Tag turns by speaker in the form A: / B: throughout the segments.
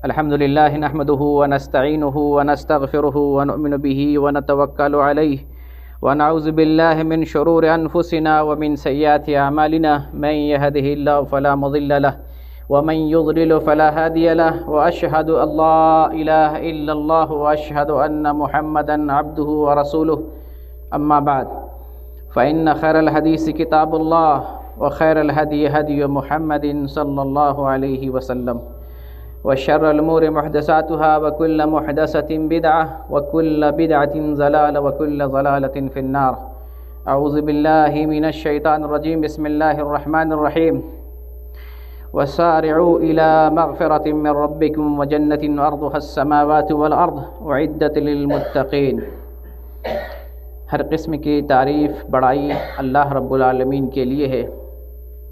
A: الحمد لله نحمده ونستعينه ونستغفره ونؤمن به ونتوكل عليه ونعوذ بالله من شرور أنفسنا ومن سيئات أعمالنا من يهده الله فلا مضل له ومن يضلل فلا هادي له وأشهد أن لا إله إلا الله وأشهد أن محمدا عبده ورسوله أما بعد فإن خير الحديث كتاب الله وخير الهدي هدي محمد صلى الله عليه وسلم وشر الأمور محدثاتها وكل محدثة بدعة وكل بدعة ضلالة وكل ضلالة في النار. أعوذ بالله من الشيطان الرجيم. بسم الله الرحمن الرحيم. وسارعوا إلى مغفرة من ربكم وجنة أرضها السماوات والأرض أعدت للمتقين. ہر قسم کی تعریف بڑائی اللہ رب العالمین کے لیے ہے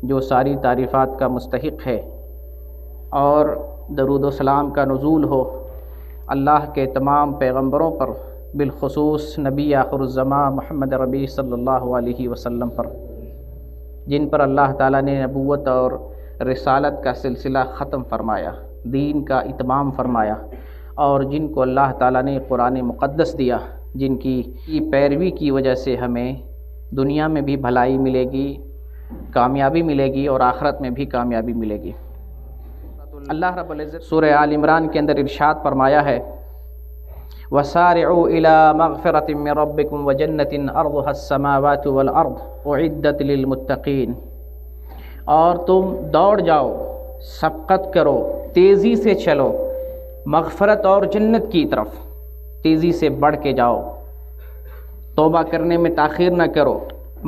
A: جو ساری تعریفات کا مستحق ہے، اور درود و سلام کا نزول ہو اللہ کے تمام پیغمبروں پر، بالخصوص نبی آخر الزماں محمد ربی صلی اللہ علیہ وسلم پر، جن پر اللہ تعالیٰ نے نبوت اور رسالت کا سلسلہ ختم فرمایا، دین کا اتمام فرمایا، اور جن کو اللہ تعالیٰ نے قرآن مقدس دیا، جن کی پیروی کی وجہ سے ہمیں دنیا میں بھی بھلائی ملے گی، کامیابی ملے گی، اور آخرت میں بھی کامیابی ملے گی۔ اللہ رب العزت سورہ آل عمران کے اندر ارشاد فرمایا ہے، وَسَارِعُوا إِلَى مَغْفِرَةٍ مِّن رَّبِّكُمْ وَجَنَّةٍ أَرْضُهَا السَّمَاوَاتُ وَالْأَرْضُ أُعِدَّتْ لِلْمُتَّقِينَ، اور تم دوڑ جاؤ، سبقت کرو، تیزی سے چلو مغفرت اور جنت کی طرف، تیزی سے بڑھ کے جاؤ، توبہ کرنے میں تاخیر نہ کرو،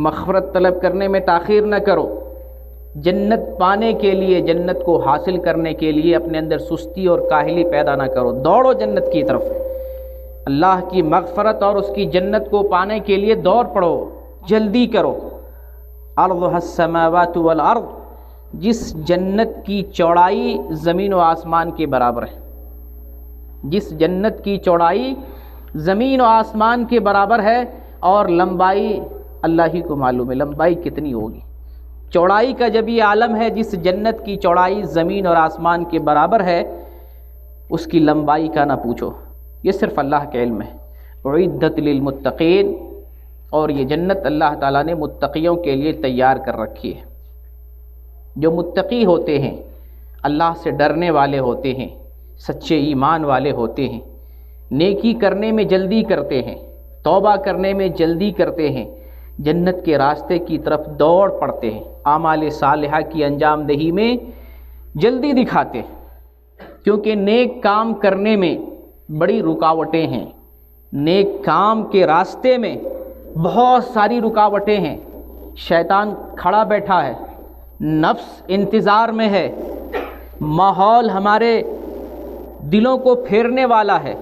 A: مغفرت طلب کرنے میں تاخیر نہ کرو، جنت پانے کے لیے، جنت کو حاصل کرنے کے لیے اپنے اندر سستی اور کاہلی پیدا نہ کرو، دوڑو جنت کی طرف، اللہ کی مغفرت اور اس کی جنت کو پانے کے لیے دوڑ پڑو، جلدی کرو۔ ارضها السماوات والارض، جس جنت کی چوڑائی زمین و آسمان کے برابر ہے، جس جنت کی چوڑائی زمین و آسمان کے برابر ہے، اور لمبائی اللہ ہی کو معلوم ہے لمبائی کتنی ہوگی۔ چوڑائی کا جب یہ عالم ہے، جس جنت کی چوڑائی زمین اور آسمان کے برابر ہے، اس کی لمبائی کا نہ پوچھو، یہ صرف اللہ کے علم ہے۔ اعدت للمتقین، اور یہ جنت اللہ تعالیٰ نے متقیوں کے لیے تیار کر رکھی ہے۔ جو متقی ہوتے ہیں، اللہ سے ڈرنے والے ہوتے ہیں، سچے ایمان والے ہوتے ہیں، نیکی کرنے میں جلدی کرتے ہیں، توبہ کرنے میں جلدی کرتے ہیں، جنت کے راستے کی طرف دوڑ پڑتے ہیں، اعمال صالحہ کی انجام دہی میں جلدی دکھاتے ہیں، کیونکہ نیک کام کرنے میں بڑی رکاوٹیں ہیں، نیک کام کے راستے میں بہت ساری رکاوٹیں ہیں، شیطان کھڑا بیٹھا ہے، نفس انتظار میں ہے، ماحول ہمارے دلوں کو پھیرنے والا ہے،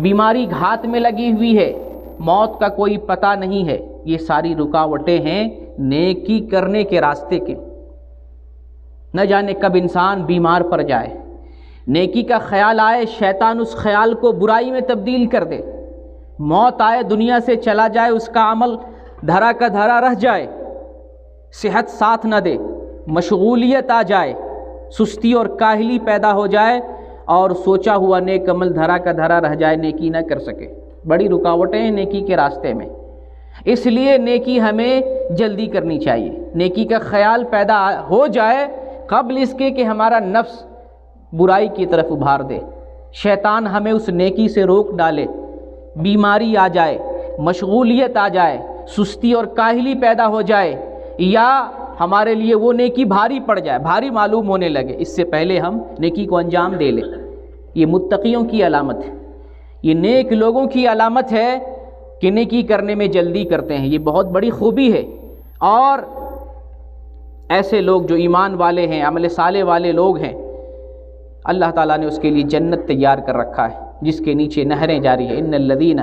A: بیماری گھات میں لگی ہوئی ہے، موت کا کوئی پتہ نہیں ہے، یہ ساری رکاوٹیں ہیں نیکی کرنے کے راستے کے۔ نہ جانے کب انسان بیمار پڑ جائے، نیکی کا خیال آئے، شیطان اس خیال کو برائی میں تبدیل کر دے، موت آئے، دنیا سے چلا جائے، اس کا عمل دھرا کا دھرا رہ جائے، صحت ساتھ نہ دے، مشغولیت آ جائے، سستی اور کاہلی پیدا ہو جائے، اور سوچا ہوا نیک عمل دھرا کا دھرا رہ جائے، نیکی نہ کر سکے۔ بڑی رکاوٹیں ہیں نیکی کے راستے میں، اس لیے نیکی ہمیں جلدی کرنی چاہیے۔ نیکی کا خیال پیدا ہو جائے قبل اس کے کہ ہمارا نفس برائی کی طرف ابھار دے، شیطان ہمیں اس نیکی سے روک ڈالے، بیماری آ جائے، مشغولیت آ جائے، سستی اور کاہلی پیدا ہو جائے، یا ہمارے لیے وہ نیکی بھاری پڑ جائے، بھاری معلوم ہونے لگے، اس سے پہلے ہم نیکی کو انجام دے لیں۔ یہ متقیوں کی علامت ہے، یہ نیک لوگوں کی علامت ہے کہ نیکی کرنے میں جلدی کرتے ہیں، یہ بہت بڑی خوبی ہے۔ اور ایسے لوگ جو ایمان والے ہیں، عمل صالح والے لوگ ہیں، اللہ تعالیٰ نے اس کے لیے جنت تیار کر رکھا ہے، جس کے نیچے نہریں جاری ہیں۔ ان الذین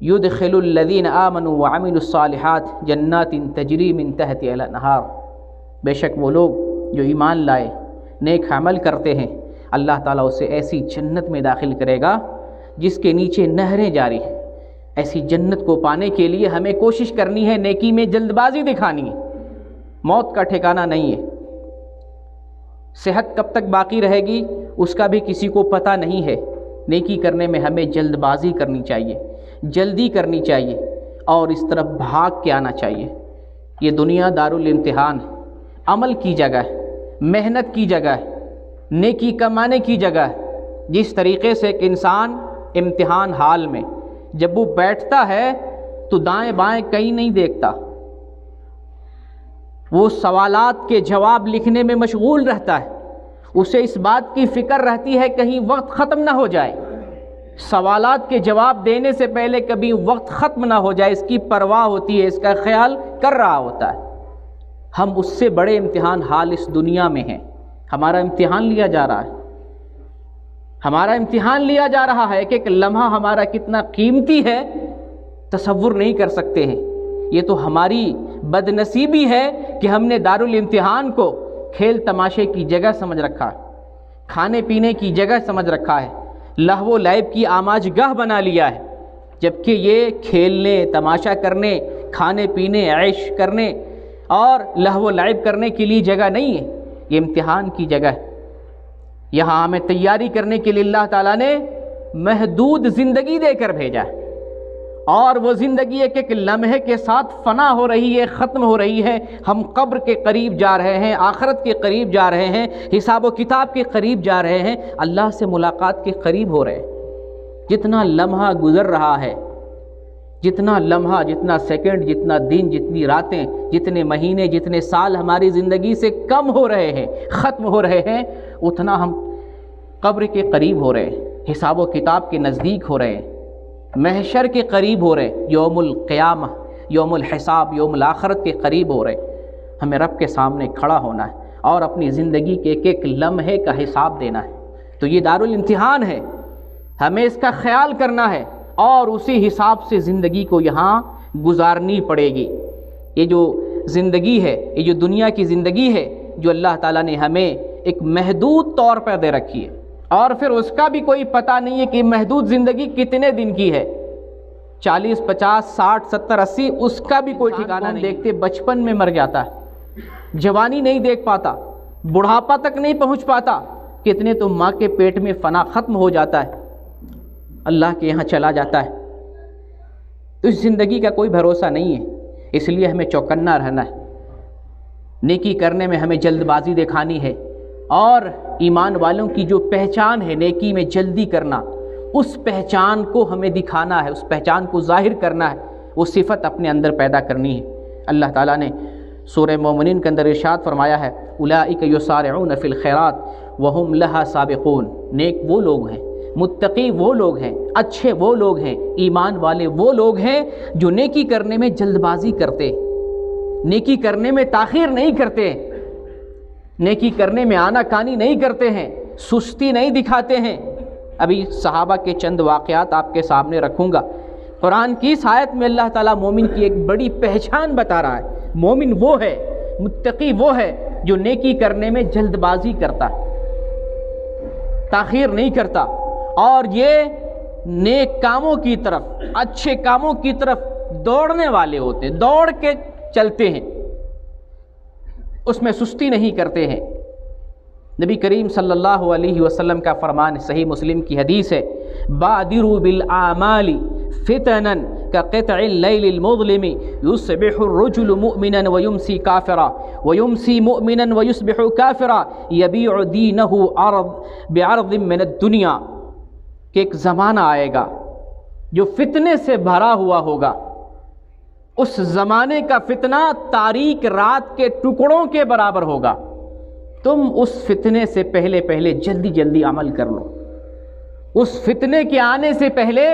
A: یدخل الذین آمنوا وعملوا الصالحات جنات تجری من تحتها الانہار، بے شک وہ لوگ جو ایمان لائے، نیک عمل کرتے ہیں، اللہ تعالیٰ اسے ایسی جنت میں داخل کرے گا جس کے نیچے نہریں جاری ہیں۔ ایسی جنت کو پانے کے لیے ہمیں کوشش کرنی ہے، نیکی میں جلد بازی دکھانی ہے، موت کا ٹھکانہ نہیں ہے۔ صحت کب تک باقی رہے گی اس کا بھی کسی کو پتہ نہیں ہے۔ نیکی کرنے میں ہمیں جلد بازی کرنی چاہیے، جلدی کرنی چاہیے اور اس طرف بھاگ کے آنا چاہیے۔ یہ دنیا دارالامتحان ہے، عمل کی جگہ ہے، محنت کی جگہ ہے، نیکی کمانے کی جگہ ہے۔ جس طریقے سے ایک انسان امتحان حال میں جب وہ بیٹھتا ہے تو دائیں بائیں کہیں نہیں دیکھتا، وہ سوالات کے جواب لکھنے میں مشغول رہتا ہے، اسے اس بات کی فکر رہتی ہے کہیں وقت ختم نہ ہو جائے، سوالات کے جواب دینے سے پہلے کبھی وقت ختم نہ ہو جائے، اس کی پرواہ ہوتی ہے، اس کا خیال کر رہا ہوتا ہے۔ ہم اس سے بڑے امتحان حال اس دنیا میں ہیں، ہمارا امتحان لیا جا رہا ہے، ہمارا امتحان لیا جا رہا ہے۔ ایک ایک لمحہ ہمارا کتنا قیمتی ہے تصور نہیں کر سکتے ہیں۔ یہ تو ہماری بد نصیبی ہے کہ ہم نے دارالامتحان کو کھیل تماشے کی جگہ سمجھ رکھا ہے، کھانے پینے کی جگہ سمجھ رکھا ہے، لہو و لعب کی آماج گاہ بنا لیا ہے، جبکہ یہ کھیلنے، تماشا کرنے، کھانے پینے، عیش کرنے اور لہو و لعب کرنے کے لیے جگہ نہیں ہے، یہ امتحان کی جگہ ہے۔ یہاں ہمیں تیاری کرنے کے لیے اللہ تعالیٰ نے محدود زندگی دے کر بھیجا ہے، اور وہ زندگی ایک ایک لمحے کے ساتھ فنا ہو رہی ہے، ختم ہو رہی ہے۔ ہم قبر کے قریب جا رہے ہیں، آخرت کے قریب جا رہے ہیں، حساب و کتاب کے قریب جا رہے ہیں، اللہ سے ملاقات کے قریب ہو رہے ہیں۔ جتنا لمحہ گزر رہا ہے، جتنا لمحہ، جتنا سیکنڈ، جتنا دن، جتنی راتیں، جتنے مہینے، جتنے سال ہماری زندگی سے کم ہو رہے ہیں، ختم ہو رہے ہیں، اتنا ہم قبر کے قریب ہو رہے ہیں، حساب و کتاب کے نزدیک ہو رہے ہیں، محشر کے قریب ہو رہے ہیں، یوم القیامہ، یوم الحساب، یوم الآخرت کے قریب ہو رہے ہیں۔ ہمیں رب کے سامنے کھڑا ہونا ہے اور اپنی زندگی کے ایک ایک لمحے کا حساب دینا ہے۔ تو یہ دارالامتحان ہے، ہمیں اس کا خیال کرنا ہے اور اسی حساب سے زندگی کو یہاں گزارنی پڑے گی۔ یہ جو زندگی ہے، یہ جو دنیا کی زندگی ہے، جو اللہ تعالیٰ نے ہمیں ایک محدود طور پر دے رکھی ہے، اور پھر اس کا بھی کوئی پتہ نہیں ہے کہ محدود زندگی کتنے دن کی ہے، 40، 50، 60، 70، 80، اس کا بھی کوئی ٹھکانہ نہیں۔ دیکھتے بچپن میں مر جاتا ہے، جوانی نہیں دیکھ پاتا، بڑھاپا تک نہیں پہنچ پاتا، کتنے تو ماں کے پیٹ میں فنا ختم ہو جاتا ہے، اللہ کے یہاں چلا جاتا ہے۔ تو اس زندگی کا کوئی بھروسہ نہیں ہے، اس لیے ہمیں چوکنا رہنا ہے، نیکی کرنے میں ہمیں جلد بازی دکھانی ہے، اور ایمان والوں کی جو پہچان ہے نیکی میں جلدی کرنا، اس پہچان کو ہمیں دکھانا ہے، اس پہچان کو ظاہر کرنا ہے، وہ صفت اپنے اندر پیدا کرنی ہے۔ اللہ تعالیٰ نے سورہ مومنین کے اندر ارشاد فرمایا ہے، اولئک یسارعون فی الخیرات وہم لہا سابقون۔ نیک وہ لوگ ہیں، متقی وہ لوگ ہیں، اچھے وہ لوگ ہیں، ایمان والے وہ لوگ ہیں جو نیکی کرنے میں جلد بازی کرتے، نیکی کرنے میں تاخیر نہیں کرتے، نیکی کرنے میں آنا کانی نہیں کرتے ہیں، سستی نہیں دکھاتے ہیں۔ ابھی صحابہ کے چند واقعات آپ کے سامنے رکھوں گا۔ قرآن کی اس آیت میں اللہ تعالیٰ مومن کی ایک بڑی پہچان بتا رہا ہے۔ مومن وہ ہے، متقی وہ ہے جو نیکی کرنے میں جلد بازی کرتا ہے، تاخیر نہیں کرتا، اور یہ نیک کاموں کی طرف، اچھے کاموں کی طرف دوڑنے والے ہوتے ہیں، دوڑ کے چلتے ہیں، اس میں سستی نہیں کرتے ہیں۔ نبی کریم صلی اللہ علیہ وسلم کا فرمان، صحیح مسلم کی حدیث ہے، بادروا بالاعمال فتنا كقطع الليل المظلم يصبح الرجل مؤمنا ويمسي كافرا ويمسي مؤمنا ويصبح كافرا يبيع دينه بعرض من الدنيا، کہ ایک زمانہ آئے گا جو فتنے سے بھرا ہوا ہوگا، اس زمانے کا فتنہ تاریک رات کے ٹکڑوں کے برابر ہوگا، تم اس فتنے سے پہلے جلدی جلدی عمل کر لو، اس فتنے کے آنے سے پہلے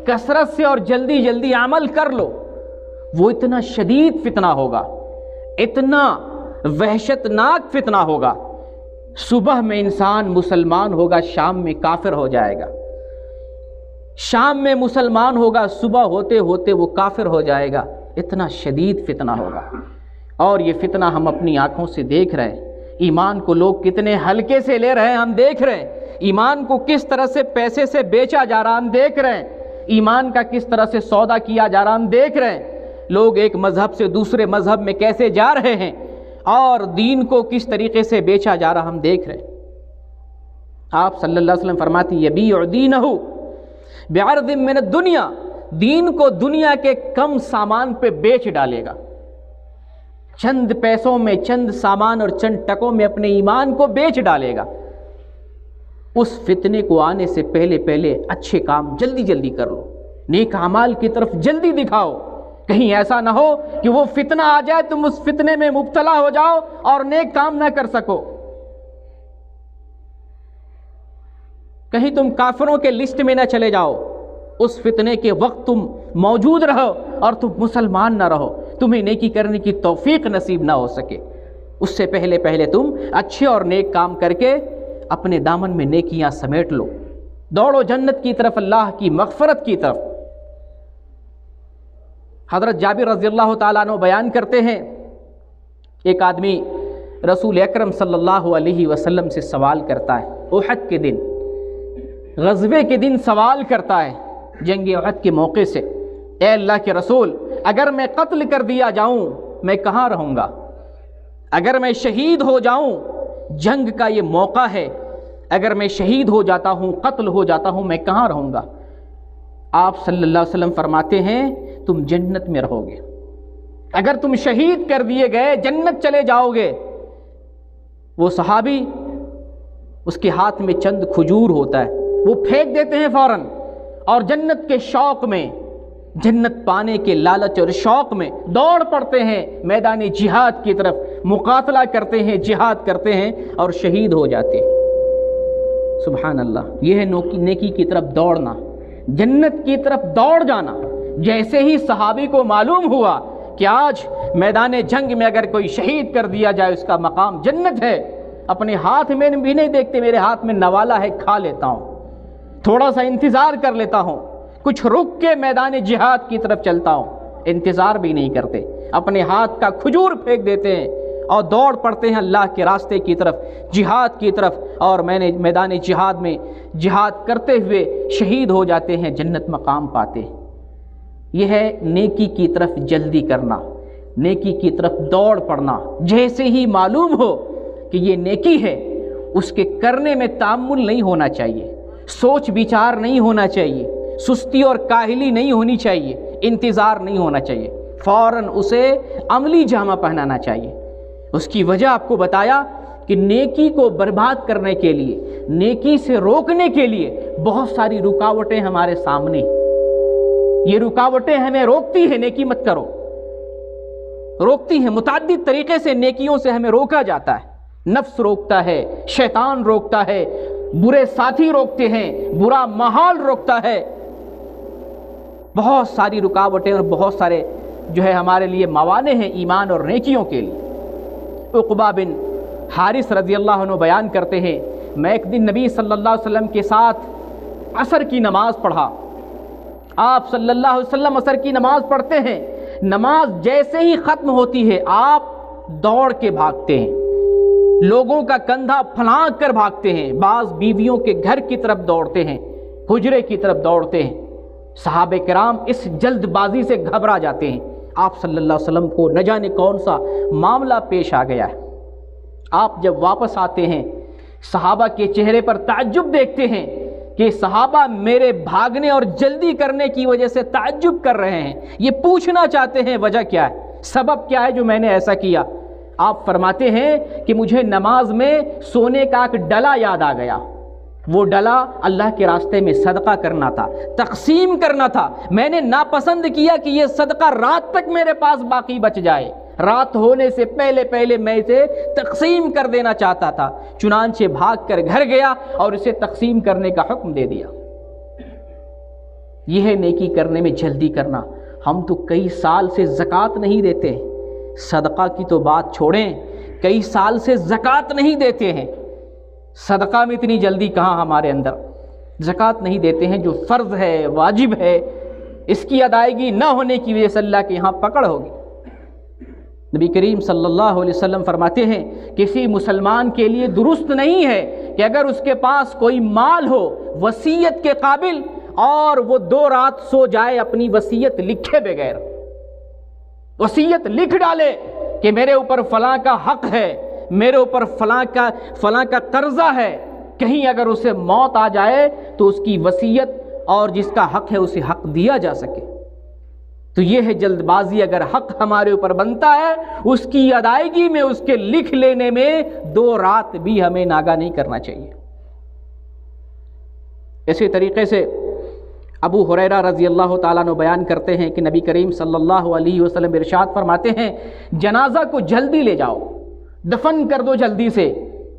A: کثرت سے اور جلدی جلدی عمل کر لو۔ وہ اتنا شدید فتنہ ہوگا، اتنا وحشتناک فتنہ ہوگا، صبح میں انسان مسلمان ہوگا، شام میں کافر ہو جائے گا، شام میں مسلمان ہوگا، صبح ہوتے ہوتے وہ کافر ہو جائے گا، اتنا شدید فتنہ ہوگا۔ اور یہ فتنہ ہم اپنی آنکھوں سے دیکھ رہے ہیں، ایمان کو لوگ کتنے ہلکے سے لے رہے ہیں ہم دیکھ رہے ہیں، ایمان کو کس طرح سے پیسے سے بیچا جا رہا ہم دیکھ رہے ہیں، ایمان کا کس طرح سے سودا کیا جا رہا ہم دیکھ رہے ہیں، لوگ ایک مذہب سے دوسرے مذہب میں کیسے جا رہے ہیں، اور دین کو کس طریقے سے بیچا جا رہا ہم دیکھ رہے ہیں۔ آپ صلی اللہ علیہ وسلم فرماتی یبیع دینہ بعرض من الدنیا، دین کو دنیا کے کم سامان پہ بیچ ڈالے گا، چند پیسوں میں، چند سامان اور چند ٹکوں میں اپنے ایمان کو بیچ ڈالے گا۔ اس فتنے کو آنے سے پہلے پہلے اچھے کام جلدی جلدی کر لو، نیک اعمال کی طرف جلدی دکھاؤ، کہیں ایسا نہ ہو کہ وہ فتنہ آ جائے تم اس فتنے میں مبتلا ہو جاؤ اور نیک کام نہ کر سکو، کہیں تم کافروں کے لسٹ میں نہ چلے جاؤ، اس فتنے کے وقت تم موجود رہو اور تم مسلمان نہ رہو، تمہیں نیکی کرنے کی توفیق نصیب نہ ہو سکے۔ اس سے پہلے پہلے تم اچھے اور نیک کام کر کے اپنے دامن میں نیکیاں سمیٹ لو، دوڑو جنت کی طرف، اللہ کی مغفرت کی طرف۔ حضرت جابر رضی اللہ تعالیٰ عنہ بیان کرتے ہیں، ایک آدمی رسول اکرم صلی اللہ علیہ وسلم سے سوال کرتا ہے، احد کے دن، غزوے کے دن سوال کرتا ہے، جنگ احد کے موقع سے، اے اللہ کے رسول، اگر میں قتل کر دیا جاؤں میں کہاں رہوں گا؟ اگر میں شہید ہو جاؤں، جنگ کا یہ موقع ہے، اگر میں شہید ہو جاتا ہوں، قتل ہو جاتا ہوں، میں کہاں رہوں گا؟ آپ صلی اللہ علیہ وسلم فرماتے ہیں تم جنت میں رہو گے، اگر تم شہید کر دیے گئے جنت چلے جاؤ گے۔ وہ صحابی، اس کے ہاتھ میں چند کھجور ہوتا ہے، وہ پھینک دیتے ہیں فوراً، اور جنت کے شوق میں، جنت پانے کے لالچ اور شوق میں دوڑ پڑتے ہیں میدان جہاد کی طرف، مقاتلہ کرتے ہیں، جہاد کرتے ہیں اور شہید ہو جاتے ہیں۔ سبحان اللہ، یہ ہے نیکی کی طرف دوڑنا، جنت کی طرف دوڑ جانا۔ جیسے ہی صحابی کو معلوم ہوا کہ آج میدان جنگ میں اگر کوئی شہید کر دیا جائے اس کا مقام جنت ہے، اپنے ہاتھ میں بھی نہیں دیکھتے، میرے ہاتھ میں نوالا ہے، کھا لیتا ہوں، تھوڑا سا انتظار کر لیتا ہوں، کچھ رک کے میدان جہاد کی طرف چلتا ہوں، انتظار بھی نہیں کرتے، اپنے ہاتھ کا کھجور پھینک دیتے ہیں اور دوڑ پڑتے ہیں اللہ کے راستے کی طرف، جہاد کی طرف، اور میں نے میدان جہاد میں جہاد کرتے ہوئے شہید ہو جاتے ہیں، جنت مقام پاتے ہیں۔ یہ ہے نیکی کی طرف جلدی کرنا، نیکی کی طرف دوڑ پڑنا۔ جیسے ہی معلوم ہو کہ یہ نیکی ہے، اس کے کرنے میں تامل نہیں ہونا چاہیے، سوچ بچار نہیں ہونا چاہیے، سستی اور کاہلی نہیں ہونی چاہیے، انتظار نہیں ہونا چاہیے، فوراً اسے عملی جامہ پہنانا چاہیے۔ اس کی وجہ آپ کو بتایا کہ نیکی کو برباد کرنے کے لیے، نیکی سے روکنے کے لیے بہت ساری رکاوٹیں ہمارے سامنے، یہ رکاوٹیں ہمیں روکتی ہیں، نیکی مت کرو، روکتی ہیں، متعدد طریقے سے نیکیوں سے ہمیں روکا جاتا ہے، نفس روکتا ہے، شیطان روکتا ہے، برے ساتھی روکتے ہیں، برا ماحول روکتا ہے، بہت ساری رکاوٹیں اور بہت سارے جو ہے ہمارے لیے موانع ہیں ایمان اور نیکیوں کے لیے۔ عقبہ بن حارث رضی اللہ عنہ بیان کرتے ہیں، میں ایک دن نبی صلی اللہ علیہ وسلم کے ساتھ عصر کی نماز پڑھا۔ آپ صلی اللہ علیہ وسلم عصر کی نماز پڑھتے ہیں، نماز جیسے ہی ختم ہوتی ہے آپ دوڑ کے بھاگتے ہیں، لوگوں کا کندھا پھلانگ کر بھاگتے ہیں، بعض بیویوں کے گھر کی طرف دوڑتے ہیں، حجرے کی طرف دوڑتے ہیں۔ صحابہ کرام اس جلد بازی سے گھبرا جاتے ہیں، آپ صلی اللہ علیہ وسلم کو نہ جانے کون سا معاملہ پیش آ گیا ہے۔ آپ جب واپس آتے ہیں، صحابہ کے چہرے پر تعجب دیکھتے ہیں کہ صحابہ میرے بھاگنے اور جلدی کرنے کی وجہ سے تعجب کر رہے ہیں، یہ پوچھنا چاہتے ہیں وجہ کیا ہے، سبب کیا ہے جو میں نے ایسا کیا۔ آپ فرماتے ہیں کہ مجھے نماز میں سونے کا ایک ڈلا یاد آ گیا، وہ ڈلا اللہ کے راستے میں صدقہ کرنا تھا، تقسیم کرنا تھا، میں نے ناپسند کیا کہ یہ صدقہ رات تک میرے پاس باقی بچ جائے، رات ہونے سے پہلے پہلے میں اسے تقسیم کر دینا چاہتا تھا، چنانچہ بھاگ کر گھر گیا اور اسے تقسیم کرنے کا حکم دے دیا۔ یہ ہے نیکی کرنے میں جلدی کرنا۔ ہم تو کئی سال سے زکوٰۃ نہیں دیتے، صدقہ کی تو بات چھوڑیں، کئی سال سے زکوٰۃ نہیں دیتے ہیں، صدقہ میں اتنی جلدی کہاں ہمارے اندر، زکوٰۃ نہیں دیتے ہیں جو فرض ہے، واجب ہے، اس کی ادائیگی نہ ہونے کی وجہ سے اللہ کے یہاں پکڑ ہوگی۔ نبی کریم صلی اللہ علیہ وسلم فرماتے ہیں کسی مسلمان کے لیے درست نہیں ہے کہ اگر اس کے پاس کوئی مال ہو وصیت کے قابل اور وہ 2 رات سو جائے اپنی وصیت لکھے بغیر، وصیت لکھ ڈالے کہ میرے اوپر فلاں کا حق ہے، میرے اوپر فلاں کا قرضہ ہے، کہیں اگر اسے موت آ جائے تو اس کی وصیت اور جس کا حق ہے اسے حق دیا جا سکے۔ تو یہ ہے جلد بازی، اگر حق ہمارے اوپر بنتا ہے اس کی ادائیگی میں، اس کے لکھ لینے میں 2 رات بھی ہمیں ناگا نہیں کرنا چاہیے۔ اسی طریقے سے ابو ہریرہ رضی اللہ تعالیٰ عنہ بیان کرتے ہیں کہ نبی کریم صلی اللہ علیہ وسلم ارشاد فرماتے ہیں، جنازہ کو جلدی لے جاؤ، دفن کر دو جلدی سے،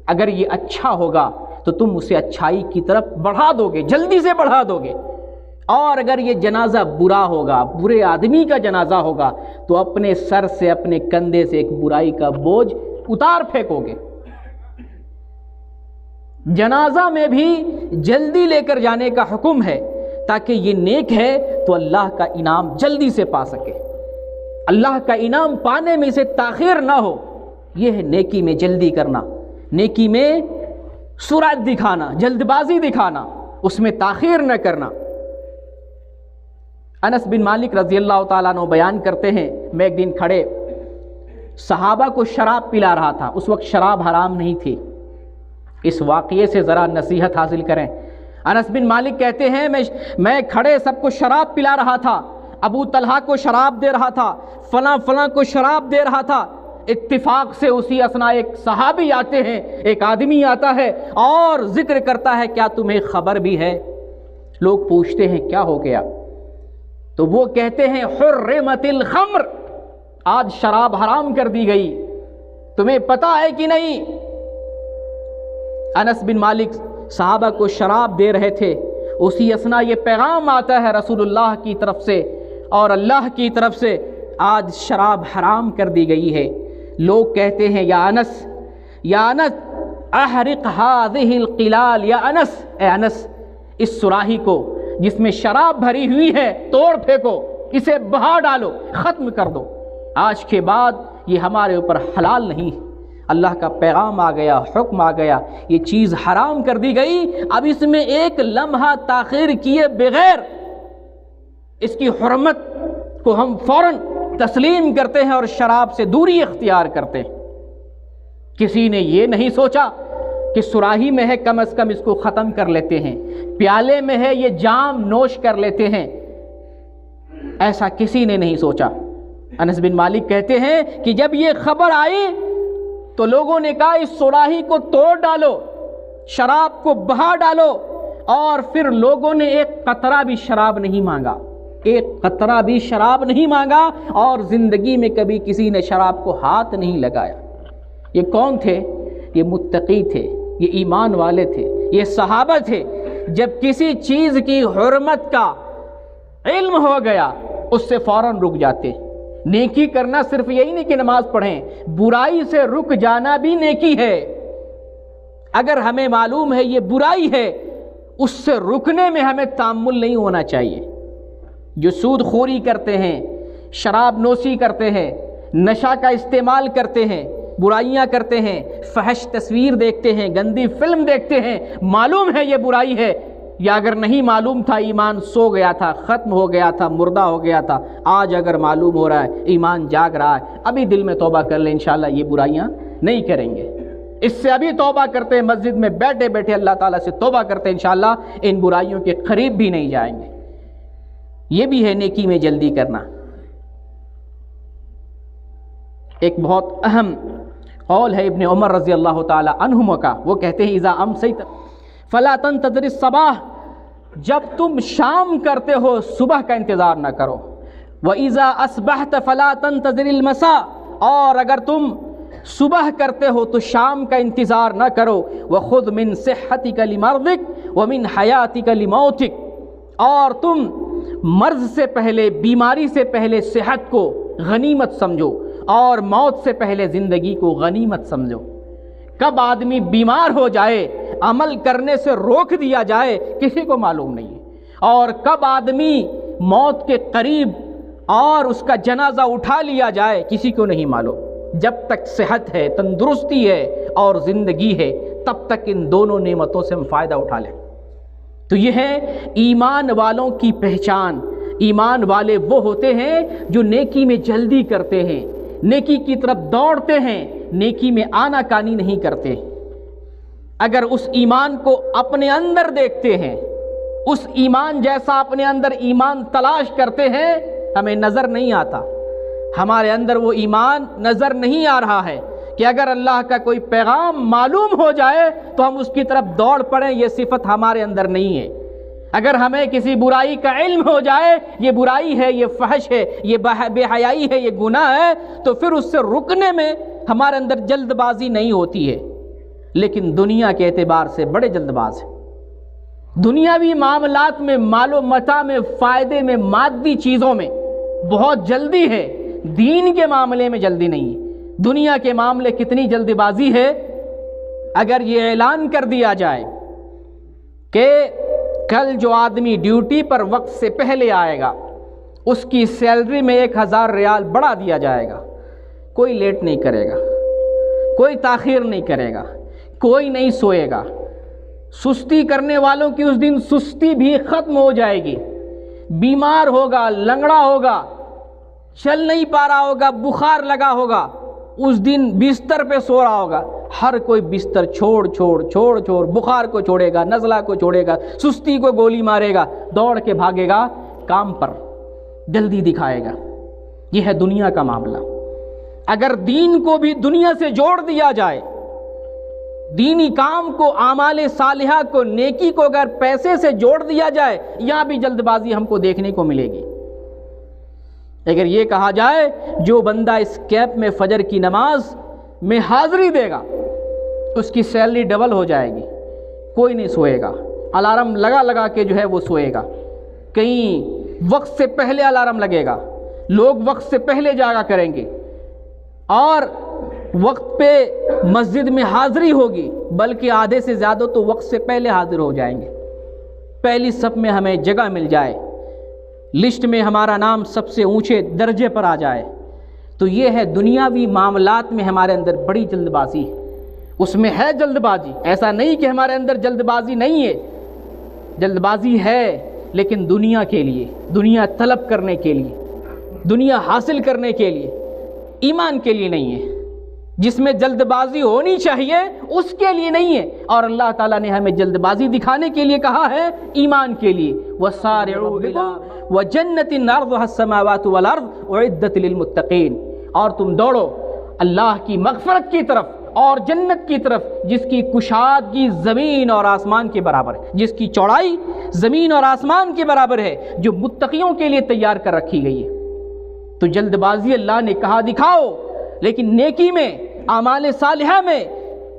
A: اگر یہ اچھا ہوگا تو تم اسے اچھائی کی طرف بڑھا دو گے، جلدی سے بڑھا دو گے، اور اگر یہ جنازہ برا ہوگا، برے آدمی کا جنازہ ہوگا تو اپنے سر سے، اپنے کندھے سے ایک برائی کا بوجھ اتار پھینکو گے۔ جنازہ میں بھی جلدی لے کر جانے کا حکم ہے تاکہ یہ نیک ہے تو اللہ کا انعام جلدی سے پا سکے، اللہ کا انعام پانے میں اسے تاخیر نہ ہو۔ یہ ہے نیکی میں جلدی کرنا، نیکی میں سرعت دکھانا، جلد بازی دکھانا، اس میں تاخیر نہ کرنا۔ انس بن مالک رضی اللہ تعالیٰ عنہ بیان کرتے ہیں، میں ایک دن کھڑے صحابہ کو شراب پلا رہا تھا، اس وقت شراب حرام نہیں تھی، اس واقعے سے ذرا نصیحت حاصل کریں۔ انس بن مالک کہتے ہیں میں کھڑے سب کو شراب پلا رہا تھا، ابو طلحہ کو شراب دے رہا تھا، فلاں فلاں کو شراب دے رہا تھا، اتفاق سے اسی اثنا ایک صحابی آتے ہیں، ایک آدمی آتا ہے اور ذکر کرتا ہے کیا تمہیں خبر بھی ہے؟ لوگ پوچھتے ہیں کیا ہو گیا؟ تو وہ کہتے ہیں حرمت الخمر، آج شراب حرام کر دی گئی، تمہیں پتہ ہے کہ نہیں؟ انس بن مالک صحابہ کو شراب دے رہے تھے، اسی اثنا یہ پیغام آتا ہے رسول اللہ کی طرف سے اور اللہ کی طرف سے، آج شراب حرام کر دی گئی ہے۔ لوگ کہتے ہیں یا انس احرق هذه القلال، یا انس، اے انس اس سراہی کو جس میں شراب بھری ہوئی ہے توڑ پھینکو، اسے بہا ڈالو، ختم کر دو، آج کے بعد یہ ہمارے اوپر حلال نہیں۔ اللہ کا پیغام آ گیا، حکم آ گیا، یہ چیز حرام کر دی گئی، اب اس میں ایک لمحہ تاخیر کیے بغیر اس کی حرمت کو ہم فوراً تسلیم کرتے ہیں اور شراب سے دوری اختیار کرتے ہیں۔ کسی نے یہ نہیں سوچا کہ سراہی میں ہے کم از کم اس کو ختم کر لیتے ہیں، پیالے میں ہے یہ جام نوش کر لیتے ہیں، ایسا کسی نے نہیں سوچا۔ انس بن مالک کہتے ہیں کہ جب یہ خبر آئی تو لوگوں نے کہا اس سراہی کو توڑ ڈالو، شراب کو بہا ڈالو، اور پھر لوگوں نے ایک قطرہ بھی شراب نہیں مانگا، ایک قطرہ بھی شراب نہیں مانگا، اور زندگی میں کبھی کسی نے شراب کو ہاتھ نہیں لگایا۔ یہ کون تھے؟ یہ متقی تھے، یہ ایمان والے تھے، یہ صحابہ تھے۔ جب کسی چیز کی حرمت کا علم ہو گیا اس سے فوراً رک جاتے۔ نیکی کرنا صرف یہی نہیں کہ نماز پڑھیں، برائی سے رک جانا بھی نیکی ہے۔ اگر ہمیں معلوم ہے یہ برائی ہے، اس سے رکنے میں ہمیں تامل نہیں ہونا چاہیے۔ جو سود خوری کرتے ہیں، شراب نوشی کرتے ہیں، نشہ کا استعمال کرتے ہیں، برائیاں کرتے ہیں، فحش تصویر دیکھتے ہیں، گندی فلم دیکھتے ہیں، معلوم ہے یہ برائی ہے، یا اگر نہیں معلوم تھا ایمان سو گیا تھا، ختم ہو گیا تھا، مردہ ہو گیا تھا، آج اگر معلوم ہو رہا ہے، ایمان جاگ رہا ہے، ابھی دل میں توبہ کر لیں، انشاءاللہ یہ برائیاں نہیں کریں گے۔ اس سے ابھی توبہ کرتے ہیں، مسجد میں بیٹھے بیٹھے اللہ تعالیٰ سے توبہ کرتے ہیں، انشاءاللہ ان برائیوں کے قریب بھی نہیں جائیں گے۔ یہ بھی ہے نیکی میں جلدی کرنا۔ ایک بہت اہم قول ہے ابن عمر رضی اللہ تعالی عنہما کا، وہ کہتے ہیں اذا امسیت فلا تنتظر الصباح، جب تم شام کرتے ہو صبح کا انتظار نہ کرو، واذا اصبحت فلا تنتظر المساء، اور اگر تم صبح کرتے ہو تو شام کا انتظار نہ کرو، وخذ من صحتک لمرضک ومن حیاتک لموتک، اور تم مرض سے پہلے، بیماری سے پہلے صحت کو غنیمت سمجھو اور موت سے پہلے زندگی کو غنیمت سمجھو۔ کب آدمی بیمار ہو جائے، عمل کرنے سے روک دیا جائے، کسی کو معلوم نہیں ہے، اور کب آدمی موت کے قریب اور اس کا جنازہ اٹھا لیا جائے کسی کو نہیں معلوم۔ جب تک صحت ہے، تندرستی ہے اور زندگی ہے، تب تک ان دونوں نعمتوں سے ہم فائدہ اٹھا لیں۔ تو یہ ہے ایمان والوں کی پہچان۔ ایمان والے وہ ہوتے ہیں جو نیکی میں جلدی کرتے ہیں، نیکی کی طرف دوڑتے ہیں، نیکی میں آنا کانی نہیں کرتے۔ اگر اس ایمان کو اپنے اندر دیکھتے ہیں، اس ایمان جیسا اپنے اندر ایمان تلاش کرتے ہیں، ہمیں نظر نہیں آتا، ہمارے اندر وہ ایمان نظر نہیں آ رہا ہے کہ اگر اللہ کا کوئی پیغام معلوم ہو جائے تو ہم اس کی طرف دوڑ پڑیں، یہ صفت ہمارے اندر نہیں ہے۔ اگر ہمیں کسی برائی کا علم ہو جائے، یہ برائی ہے، یہ فحش ہے، یہ بے حیائی ہے، یہ گناہ ہے، تو پھر اس سے رکنے میں ہمارے اندر جلد بازی نہیں ہوتی ہے۔ لیکن دنیا کے اعتبار سے بڑے جلد باز ہیں، دنیاوی معاملات میں، مال و متاع میں، فائدے میں، مادی چیزوں میں بہت جلدی ہے، دین کے معاملے میں جلدی نہیں ہے۔ دنیا کے معاملے کتنی جلدی بازی ہے، اگر یہ اعلان کر دیا جائے کہ کل جو آدمی ڈیوٹی پر وقت سے پہلے آئے گا اس کی سیلری میں 1000 ریال بڑھا دیا جائے گا، کوئی لیٹ نہیں کرے گا، کوئی تاخیر نہیں کرے گا، کوئی نہیں سوئے گا، سستی کرنے والوں کی اس دن سستی بھی ختم ہو جائے گی، بیمار ہوگا، لنگڑا ہوگا، چل نہیں پا رہا ہوگا، بخار لگا ہوگا، اس دن بستر پہ سو رہا ہوگا، ہر کوئی بستر چھوڑ بخار کو چھوڑے گا، نزلہ کو چھوڑے گا، سستی کو گولی مارے گا، دوڑ کے بھاگے گا کام پر، جلدی دکھائے گا۔ یہ ہے دنیا کا معاملہ۔ اگر دین کو بھی دنیا سے جوڑ دیا جائے، دینی کام کو، اعمال صالحہ کو، نیکی کو اگر پیسے سے جوڑ دیا جائے، یہاں بھی جلد بازی ہم کو دیکھنے کو ملے گی۔ اگر یہ کہا جائے جو بندہ اس کیمپ میں فجر کی نماز میں حاضری دے گا اس کی سیلری ڈبل ہو جائے گی، کوئی نہیں سوئے گا، الارم لگا کے جو ہے وہ سوئے گا، کہیں وقت سے پہلے الارم لگے گا، لوگ وقت سے پہلے جاگا کریں گے، اور وقت پہ مسجد میں حاضری ہوگی، بلکہ آدھے سے زیادہ تو وقت سے پہلے حاضر ہو جائیں گے، پہلی صف میں ہمیں جگہ مل جائے، لسٹ میں ہمارا نام سب سے اونچے درجے پر آ جائے۔ تو یہ ہے دنیاوی معاملات میں ہمارے اندر بڑی جلد بازی ہے، اس میں ہے جلد بازی، ایسا نہیں کہ ہمارے اندر جلد بازی نہیں ہے، جلد بازی ہے، لیکن دنیا کے لیے، دنیا طلب کرنے کے لیے، دنیا حاصل کرنے کے لیے، ایمان کے لیے نہیں ہے۔ جس میں جلد بازی ہونی چاہیے اس کے لیے نہیں ہے، اور اللہ تعالیٰ نے ہمیں جلد بازی دکھانے کے لیے کہا ہے ایمان کے لیے، وَسَارِعُوا إِلَىٰ وَجَنَّةٍ عَرْضُهَا السَّمَاوَاتُ وَالْأَرْضُ أُعِدَّتْ لِلْمُتَّقِينَ، اور تم دوڑو اللہ کی مغفرت کی طرف اور جنت کی طرف جس کی کشادگی زمین اور آسمان کے برابر ہے، جس کی چوڑائی زمین اور آسمان کے برابر ہے، جو متقیوں کے لیے تیار کر رکھی گئی ہے۔ تو جلد بازی اللہ نے کہا دکھاؤ، لیکن نیکی میں، اعمال صالحہ میں،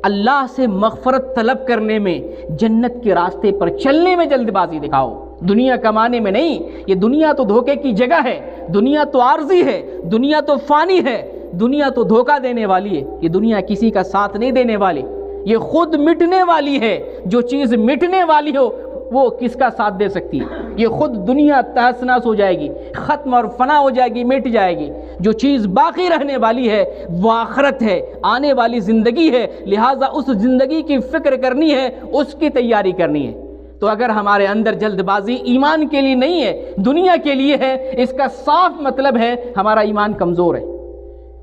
A: اللہ سے مغفرت طلب کرنے میں، جنت کے راستے پر چلنے میں جلد بازی دکھاؤ، دنیا کمانے میں نہیں۔ یہ دنیا تو دھوکے کی جگہ ہے، دنیا تو عارضی ہے، دنیا تو فانی ہے، دنیا تو دھوکہ دینے والی ہے، یہ دنیا کسی کا ساتھ نہیں دینے والی، یہ خود مٹنے والی ہے۔ جو چیز مٹنے والی ہو وہ کس کا ساتھ دے سکتی ہے؟ یہ خود دنیا تہس نہس ہو جائے گی، ختم اور فنا ہو جائے گی، مٹ جائے گی۔ جو چیز باقی رہنے والی ہے وہ آخرت ہے، آنے والی زندگی ہے، لہٰذا اس زندگی کی فکر کرنی ہے، اس کی تیاری کرنی ہے۔ تو اگر ہمارے اندر جلد بازی ایمان کے لیے نہیں ہے، دنیا کے لیے ہے، اس کا صاف مطلب ہے ہمارا ایمان کمزور ہے۔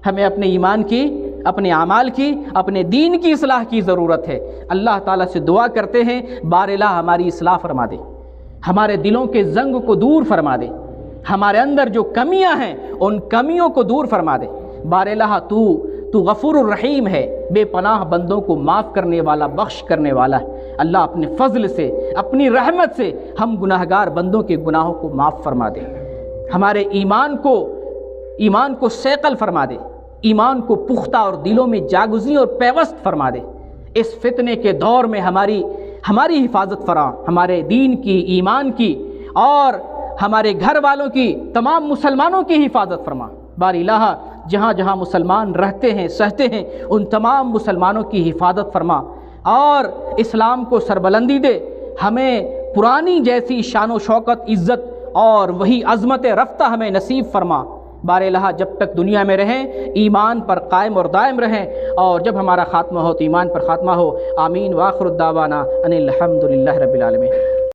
A: ہمیں اپنے ایمان کی، اپنے اعمال کی، اپنے دین کی اصلاح کی ضرورت ہے۔ اللہ تعالیٰ سے دعا کرتے ہیں بار الہ ہماری اصلاح فرما دے، ہمارے دلوں کے زنگ کو دور فرما دے، ہمارے اندر جو کمیاں ہیں ان کمیوں کو دور فرما دے۔ بار الہ تو غفور الرحیم ہے، بے پناہ بندوں کو معاف کرنے والا، بخش کرنے والا ہے۔ اللہ اپنے فضل سے، اپنی رحمت سے ہم گناہگار بندوں کے گناہوں کو معاف فرما دے، ہمارے ایمان کو ثقل فرما دے، ایمان کو پختہ اور دلوں میں جاگزی اور پیوست فرما دے۔ اس فتنے کے دور میں ہماری حفاظت فرما، ہمارے دین کی، ایمان کی اور ہمارے گھر والوں کی، تمام مسلمانوں کی حفاظت فرما۔ بار الہ جہاں جہاں مسلمان رہتے ہیں، سہتے ہیں، ان تمام مسلمانوں کی حفاظت فرما اور اسلام کو سربلندی دے، ہمیں پرانی جیسی شان و شوکت، عزت اور وہی عظمت رفتہ ہمیں نصیب فرما۔ بار الہ جب تک دنیا میں رہیں ایمان پر قائم اور دائم رہیں، اور جب ہمارا خاتمہ ہو تو ایمان پر خاتمہ ہو۔ آمین۔ وآخر الدعوانا ان الحمد للہ رب العالمین۔